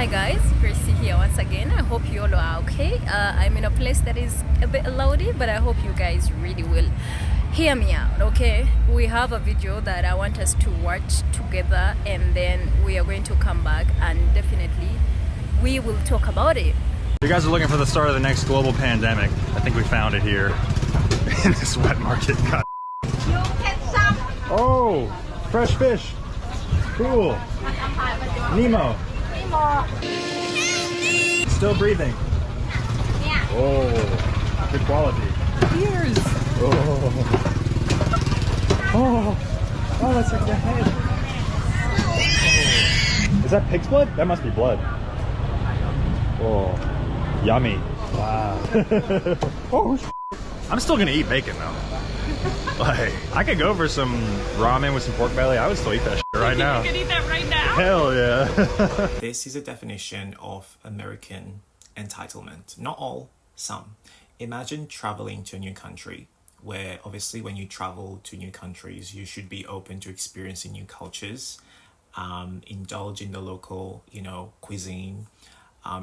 Hi guys, Chrissy here once again. I hope you all are okay. I'm in a place that is a bit loudy, but I hope you guys really will hear me out, okay? We have a video that I want us to watch together, and then we are going to come back and definitely we will talk about it. You guys are looking for the start of the next global pandemic. I think we found it here in this wet market. God. Oh, fresh fish. Cool. Nemo. Still breathing. Yeah. Oh, good quality. Ears. Oh, that's like the head. Oh. Is that pig's blood? That must be blood. Oh, yummy. Wow. Oh, I'm still gonna eat bacon though. Like, I could go for some ramen with some pork belly. I would still eat that shit right now. You can eat that right now. Hell yeah. This is a definition of American entitlement. Not all, some. Imagine traveling to a new country where obviously when you travel to new countries, you should be open to experiencing new cultures, indulge in the local, cuisine,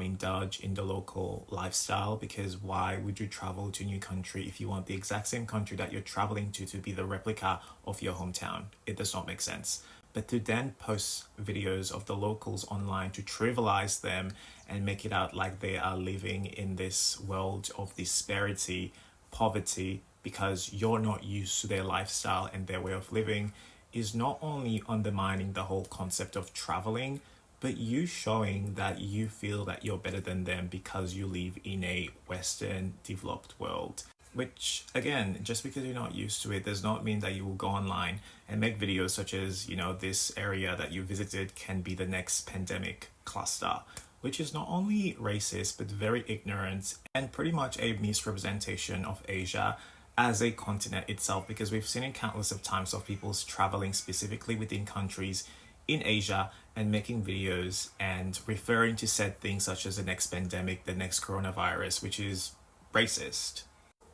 indulge in the local lifestyle, because why would you travel to a new country if you want the exact same country that you're traveling to be the replica of your hometown? It does not make sense. But to then post videos of the locals online to trivialize them and make it out like they are living in this world of disparity, poverty, because you're not used to their lifestyle and their way of living, is not only undermining the whole concept of traveling, but you showing that you feel that you're better than them because you live in a Western developed world. Which, again, just because you're not used to it does not mean that you will go online and make videos such as, this area that you visited can be the next pandemic cluster, which is not only racist, but very ignorant and pretty much a misrepresentation of Asia as a continent itself, because we've seen it countless of times of people traveling specifically within countries in Asia and making videos and referring to said things such as the next pandemic, the next coronavirus, which is racist.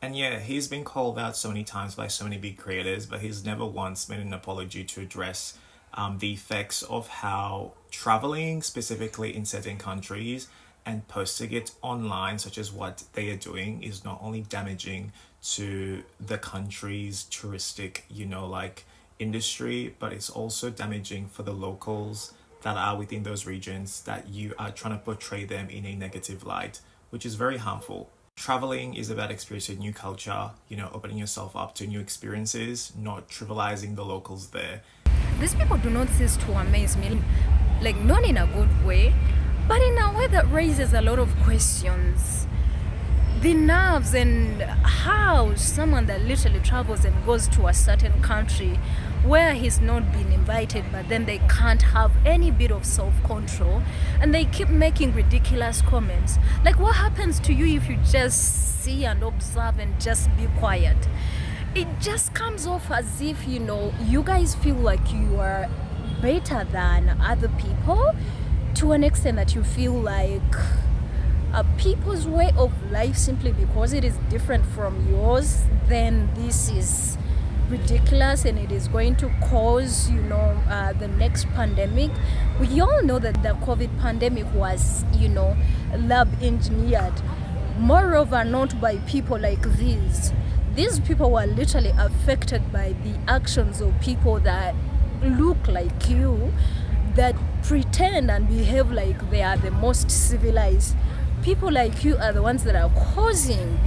And yeah, he's been called out so many times by so many big creators, but he's never once made an apology to address the effects of how traveling specifically in certain countries and posting it online, such as what they are doing, is not only damaging to the country's touristic, industry, but it's also damaging for the locals that are within those regions that you are trying to portray them in a negative light, which is very harmful. Traveling is about experiencing new culture, opening yourself up to new experiences, not trivializing the locals there. These people do not cease to amaze me, like not in a good way, but in a way that raises a lot of questions. The nerves and how someone that literally travels and goes to a certain country where he's not been invited, but then they can't have any bit of self-control and they keep making ridiculous comments. Like, what happens to you if you just see and observe and just be quiet? It just comes off as if, you guys feel like you are better than other people, to an extent that you feel like people's way of life, simply because it is different from yours, then this is ridiculous and it is going to cause the next pandemic. We all know that the COVID pandemic was lab engineered, moreover not by people like these people were literally affected by the actions of people that look like you, that pretend and behave like they are the most civilized. People like you are the ones that are causing,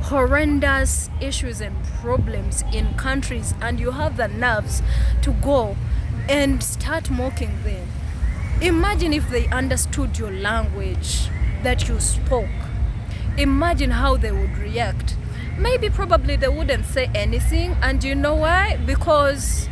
horrendous issues and problems in countries, and you have the nerves to go and start mocking them. Imagine if they understood your language that you spoke. Imagine how they would react. Maybe probably they wouldn't say anything, and you know why? Because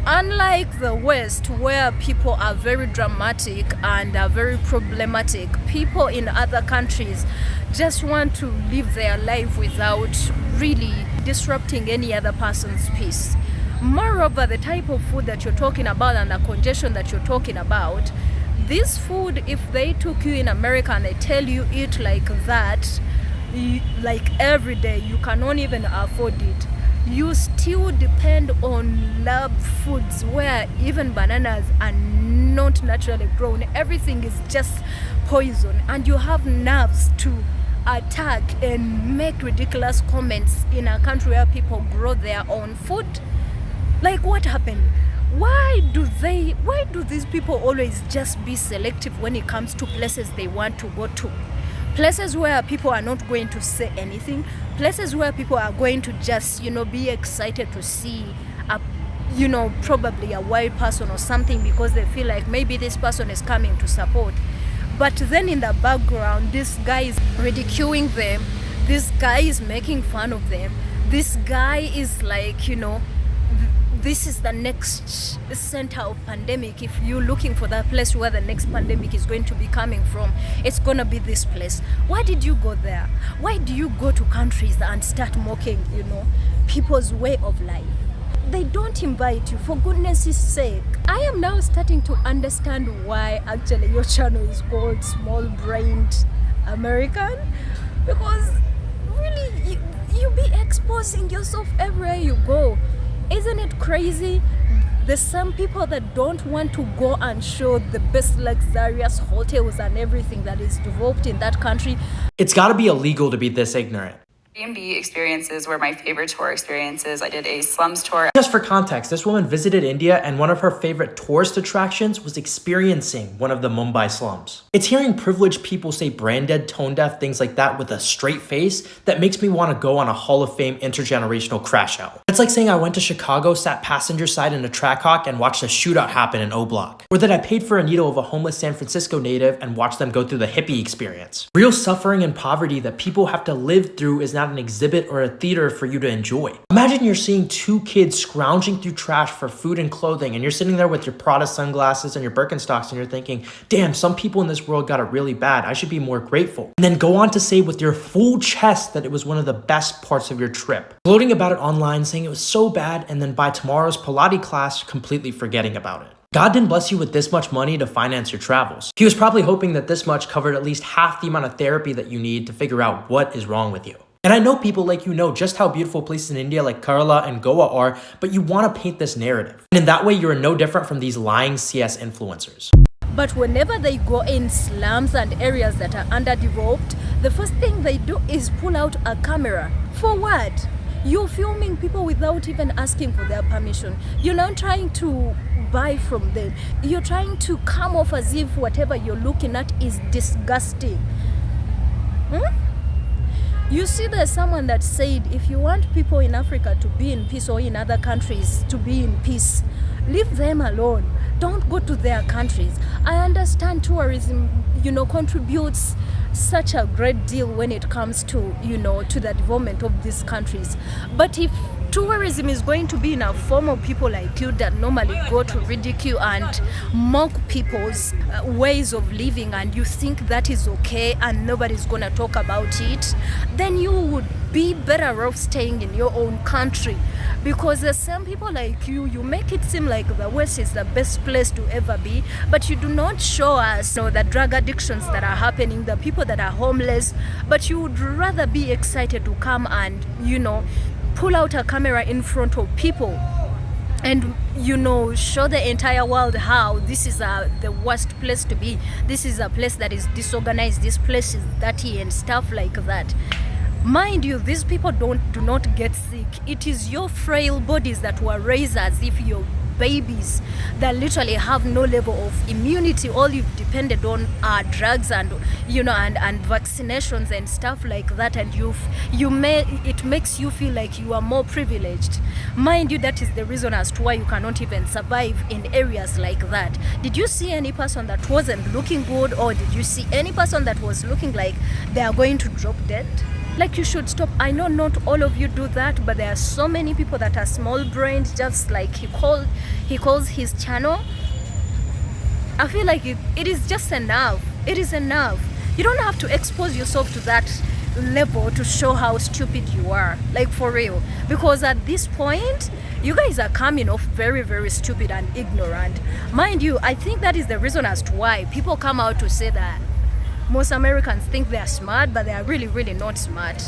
unlike the West, where people are very dramatic and are very problematic, people in other countries just want to live their life without really disrupting any other person's peace. Moreover, the type of food that you're talking about and the congestion that you're talking about, this food, if they took you in America and they tell you eat like that, like every day, you cannot even afford it. you still depend on lab foods where even bananas are not naturally grown. Everything is just poison, and you have nerves to attack and make ridiculous comments in a country where people grow their own food. Like, what happened? Why do these people always just be selective when it comes to places they want to go to? Places where people are not going to say anything, places where people are going to just, be excited to see probably a white person or something because they feel like maybe this person is coming to support. But then in the background, this guy is ridiculing them, this guy is making fun of them, this guy is like, this is the next center of pandemic. If you're looking for that place where the next pandemic is going to be coming from, it's going to be this place. Why did you go there? Why do you go to countries and start mocking, people's way of life? They don't invite you, for goodness sake. I am now starting to understand why actually your channel is called Small Brained American, because really you be exposing yourself everywhere you go. Isn't it crazy? There's some people that don't want to go and show the best luxurious hotels and everything that is developed in that country. It's got to be illegal to be this ignorant. Airbnb experiences were my favorite tour experiences. I did a slums tour. Just for context, this woman visited India and one of her favorite tourist attractions was experiencing one of the Mumbai slums. It's hearing privileged people say brain dead, tone deaf, things like that with a straight face that makes me want to go on a Hall of Fame intergenerational crash out. It's like saying I went to Chicago, sat passenger side in a Trackhawk and watched a shootout happen in O Block. Or that I paid for a needle of a homeless San Francisco native and watched them go through the hippie experience. Real suffering and poverty that people have to live through is not an exhibit or a theater for you to enjoy. Imagine you're seeing two kids scrounging through trash for food and clothing, and you're sitting there with your Prada sunglasses and your Birkenstocks, and you're thinking, damn, some people in this world got it really bad. I should be more grateful. And then go on to say with your full chest that it was one of the best parts of your trip. Gloating about it online, saying it was so bad, and then by tomorrow's Pilates class, completely forgetting about it. God didn't bless you with this much money to finance your travels. He was probably hoping that this much covered at least half the amount of therapy that you need to figure out what is wrong with you. And I know people like you know just how beautiful places in India like Kerala and Goa are, but you want to paint this narrative. And in that way, you're no different from these lying CS influencers. But whenever they go in slums and areas that are underdeveloped, the first thing they do is pull out a camera. For what? You're filming people without even asking for their permission. You're not trying to buy from them. You're trying to come off as if whatever you're looking at is disgusting. You see, there's someone that said, if you want people in Africa to be in peace or in other countries to be in peace, leave them alone. Don't go to their countries. I understand tourism, contributes such a great deal when it comes to, to the development of these countries. But if tourism is going to be in a form of people like you that normally go to ridicule and mock people's ways of living, and you think that is okay and nobody's gonna talk about it, then you would be better off staying in your own country. Because there's some people like you make it seem like the West is the best place to ever be, but you do not show us the drug addictions that are happening, the people that are homeless, but you would rather be excited to come and, pull out a camera in front of people and show the entire world how this is the worst place to be. This is a place that is disorganized, this place is dirty and stuff like that. Mind you, these people do not get sick. It is your frail bodies that were raised as if you're babies that literally have no level of immunity. All you've depended on are drugs and and vaccinations and stuff like that, and it makes you feel like you are more privileged. Mind you, that is the reason as to why you cannot even survive in areas like that. Did you see any person that wasn't looking good, or did you see any person that was looking like they are going to drop dead? Like, you should stop. I know not all of you do that, but there are so many people that are small-brained, just like he calls his channel. I feel like it is just enough. It is enough. You don't have to expose yourself to that level to show how stupid you are, like, for real. Because at this point, you guys are coming off very, very stupid and ignorant. Mind you, I think that is the reason as to why people come out to say that most Americans think they're smart, but they are really, really not smart.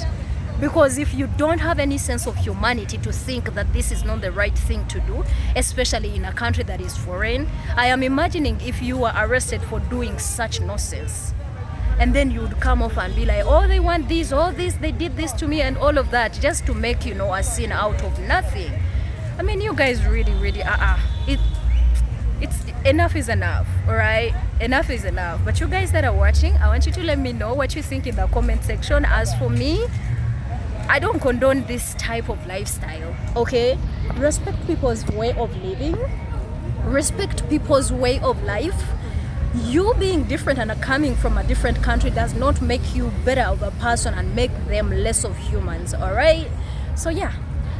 Because if you don't have any sense of humanity to think that this is not the right thing to do, especially in a country that is foreign, I am imagining if you were arrested for doing such nonsense. And then you would come off and be like, oh, they want this, all this, they did this to me and all of that, just to make, a scene out of nothing. I mean, you guys really, it's enough is enough, all right? Enough is enough. But you guys that are watching, I want you to let me know what you think in the comment section. As for me, I don't condone this type of lifestyle, okay? Respect people's way of living. Respect people's way of life. You being different and coming from a different country does not make you better of a person and make them less of humans, all right? So yeah,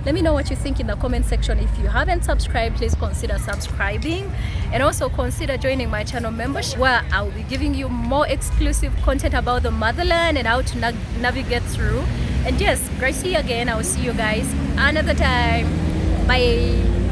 let me know what you think in the comment section. If you haven't subscribed, please consider subscribing, and also consider joining my channel membership, where I'll be giving you more exclusive content about the motherland and how to navigate through. And yes, Gracie again. I will see you guys another time. Bye.